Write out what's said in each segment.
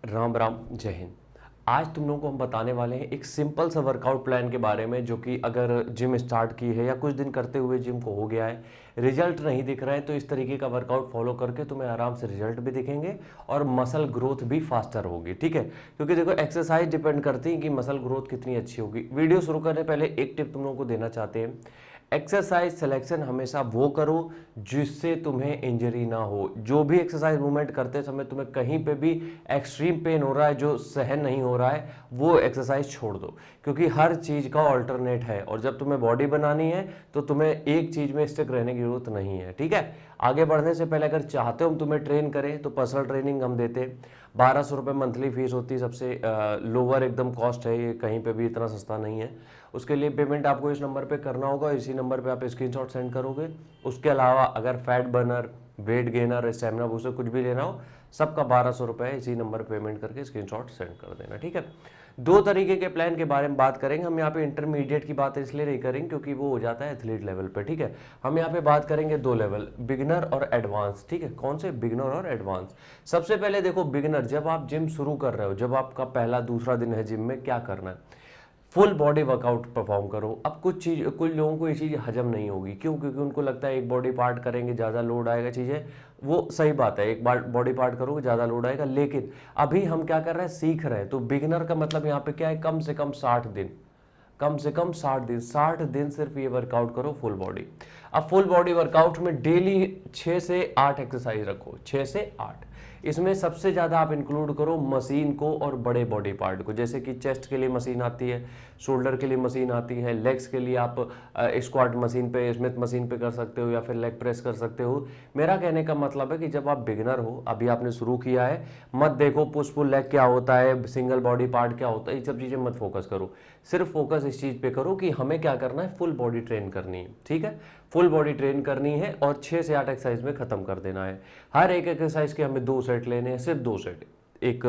राम राम जय हिंद। आज तुम लोगों को हम बताने वाले हैं एक सिंपल सा वर्कआउट प्लान के बारे में, जो कि अगर जिम स्टार्ट की है या कुछ दिन करते हुए जिम को हो गया है, रिजल्ट नहीं दिख रहा है, तो इस तरीके का वर्कआउट फॉलो करके तुम्हें आराम से रिजल्ट भी दिखेंगे और मसल ग्रोथ भी फास्टर होगी। ठीक है, क्योंकि देखो एक्सरसाइज डिपेंड करती है कि मसल ग्रोथ कितनी अच्छी होगी। वीडियो शुरू करने पहले एक टिप तुम लोगों को देना चाहते हैं। एक्सरसाइज सिलेक्शन हमेशा वो करो जिससे तुम्हें इंजरी ना हो। जो भी एक्सरसाइज मूवमेंट करते समय तुम्हें कहीं पे भी एक्सट्रीम पेन हो रहा है, जो सहन नहीं हो रहा है, वो एक्सरसाइज छोड़ दो, क्योंकि हर चीज़ का ऑल्टरनेट है। और जब तुम्हें बॉडी बनानी है तो तुम्हें एक चीज़ में स्टिक रहने की जरूरत नहीं है। ठीक है, आगे बढ़ने से पहले अगर चाहते हो हम तुम्हें ट्रेन करें तो पर्सनल ट्रेनिंग हम देते हैं। 1200 रुपये मंथली फीस होती है, सबसे लोअर एकदम कॉस्ट है, ये कहीं पे भी इतना सस्ता नहीं है। उसके लिए पेमेंट आपको इस नंबर पे करना होगा, इसी नंबर पे आप स्क्रीनशॉट सेंड करोगे। उसके अलावा अगर fat burner, weight gainer, stamina booster कुछ भी लेना हो, सबका 1200 रुपये है। इसी नंबर पे पेमेंट करके स्क्रीनशॉट सेंड कर देना। ठीक है, दो तरीके के प्लान के बारे में बात करेंगे हम। यहाँ पे इंटरमीडिएट की बात इसलिए नहीं करेंगे क्योंकि वो हो जाता है एथलीट लेवल पे। ठीक है, हम यहाँ पे बात करेंगे दो लेवल, बिगिनर और एडवांस। ठीक है, कौन से? बिगिनर और एडवांस। सबसे पहले देखो, बिगिनर, जब आप जिम शुरू कर रहे हो, जब आपका पहला दूसरा दिन है जिम में, क्या करना है? फुल बॉडी वर्कआउट परफॉर्म करो। अब कुछ लोगों को ये चीज़ हजम नहीं होगी। क्यों? क्योंकि उनको लगता है एक बॉडी पार्ट करेंगे ज़्यादा लोड आएगा। चीज़ें वो सही बात है, एक बार बॉडी पार्ट करोगे ज़्यादा लोड आएगा, लेकिन अभी हम क्या कर रहे हैं? सीख रहे हैं। तो बिगिनर का मतलब यहाँ पे क्या है? कम से कम 60 दिन, कम से कम 60 दिन, 60 दिन सिर्फ ये वर्कआउट करो फुल बॉडी। अब फुल बॉडी वर्कआउट में डेली 6 से 8 एक्सरसाइज रखो, 6 से 8। इसमें सबसे ज़्यादा आप इंक्लूड करो मशीन को और बड़े बॉडी पार्ट को, जैसे कि चेस्ट के लिए मशीन आती है, शोल्डर के लिए मशीन आती है, लेग्स के लिए आप स्क्वाट मशीन पे, स्मिथ मशीन पे कर सकते हो, या फिर लेग प्रेस कर सकते हो। मेरा कहने का मतलब है कि जब आप बिगिनर हो, अभी आपने शुरू किया है, मत देखो पुश पुल लेग क्या होता है, सिंगल बॉडी पार्ट क्या होता है, ये सब चीज़ें मत फोकस करो। सिर्फ फोकस इस चीज़ पे करो कि हमें क्या करना है? फुल बॉडी ट्रेन करनी है। ठीक है, फुल बॉडी ट्रेन करनी है और 6 से 8 एक्सरसाइज में खत्म कर देना है। हर एक एक्सरसाइज के हमें 2 सेट लेने हैं, सिर्फ 2 सेट। एक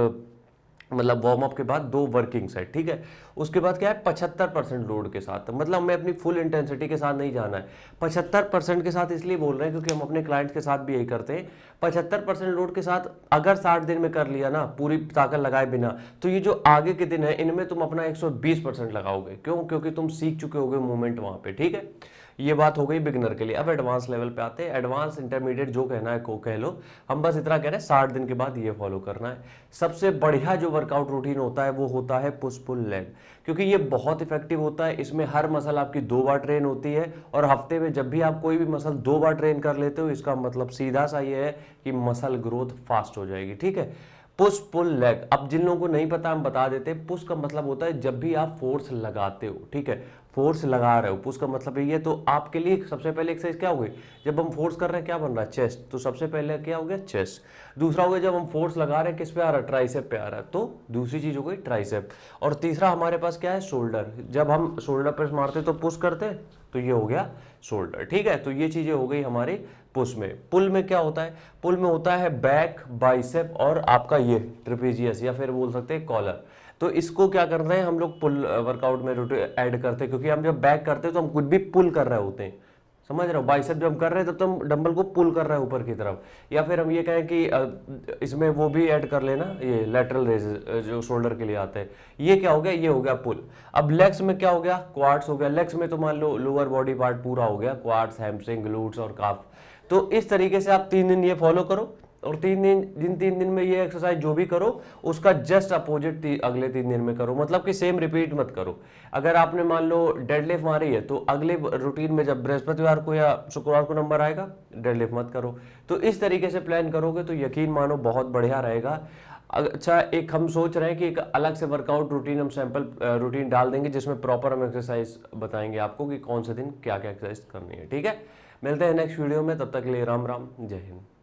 मतलब वार्म अप के बाद 2 वर्किंग सेट। ठीक है, उसके बाद क्या है? 75% लोड के साथ, मतलब हमें अपनी फुल इंटेंसिटी के साथ नहीं जाना है। 75% के साथ इसलिए बोल रहे हैं क्योंकि हम अपने क्लाइंट्स के साथ भी यही करते हैं। 75% लोड के साथ अगर 60 दिन में कर लिया ना, पूरी ताकत लगाए बिना, तो ये जो आगे के दिन है इनमें तुम अपना 120% लगाओगे। क्यों? क्योंकि तुम सीख चुके होगे मूवमेंट वहां पे। ठीक है, ये बात हो गई बिगिनर के लिए। अब एडवांस लेवल पे आते हैं। एडवांस इंटरमीडिएट जो कहना है को कह लो, हम बस इतना कह रहे हैं 60 दिन के बाद ये फॉलो करना है। सबसे बढ़िया जो वर्कआउट रूटीन होता है वो होता है पुश पुल लेग, क्योंकि ये बहुत इफेक्टिव होता है। इसमें हर मसल आपकी 2 बार ट्रेन होती है, और हफ्ते में जब भी आप कोई भी मसल 2 बार ट्रेन कर लेते हो, इसका मतलब सीधा सा ये है कि मसल ग्रोथ फास्ट हो जाएगी। ठीक है, पुश पुल लेग, अब जिन लोगों को नहीं पता हम बता देते हैं। पुश का मतलब होता है जब भी आप फोर्स लगाते हो। ठीक है, फोर्स लगा रहे हो, पुश का मतलब ये है। तो आपके लिए सबसे पहले एक्सरसाइज क्या हो गई? जब हम फोर्स कर रहे हैं क्या बन रहा है? चेस्ट। तो सबसे पहले क्या हो गया? चेस्ट। दूसरा हो गया जब हम फोर्स लगा रहे हैं किस पे आ रहा है? ट्राइसेप पे आ रहा है, तो दूसरी चीज हो गई ट्राइसेप। और तीसरा हमारे पास क्या है? शोल्डर। जब हम शोल्डर प्रेस मारते तो पुश करते, तो ये हो गया शोल्डर। ठीक है, तो ये चीजें हो गई हमारी पुश में। पुल में क्या होता है? पुल में होता है बैक, बाइसेप और आपका ये ट्रेपेजियस, या फिर बोल सकते हैं कॉलर। तो इसको क्या करना है? हम लोग पुल वर्कआउट में ऐड करते हैं, क्योंकि हम जब बैक करते हैं तो हम कुछ भी पुल कर रहे होते हैं। समझ रहे हो? बाइसेप जब हम कर रहे हैं तब तो हम डंबल को पुल कर रहे हैं ऊपर की तरफ। या फिर हम ये कहें कि इसमें वो भी ऐड कर लेना, ये लेटरल रेज जो शोल्डर के लिए आते हैं। ये क्या हो गया? ये हो गया पुल। अब लेग्स में क्या हो गया? क्वाड्स हो गया। लेग्स में तो मान लो लोअर बॉडी पार्ट पूरा हो गया, क्वाड्स, हैमस्ट्रिंग, ग्लूट्स और काफ। तो इस तरीके से आप 3 दिन ये फॉलो करो, और 3 दिन में ये एक्सरसाइज जो भी करो उसका जस्ट अपोजिट अगले 3 दिन में करो। मतलब कि सेम रिपीट मत करो। अगर आपने मान लो डेडलिफ्ट मारी है, तो अगले रूटीन में जब बृहस्पतिवार को या शुक्रवार को नंबर आएगा, डेडलिफ्ट मत करो। तो इस तरीके से प्लान करोगे तो यकीन मानो बहुत बढ़िया रहेगा। अच्छा, एक हम सोच रहे हैं कि एक अलग से वर्कआउट रूटीन, हम सैंपल रूटीन डाल देंगे जिसमें प्रॉपर हम एक्सरसाइज बताएंगे आपको कि कौन से दिन क्या क्या एक्सरसाइज करनी है। ठीक है, मिलते हैं नेक्स्ट वीडियो में, तब तक के लिए राम राम, जय हिंद।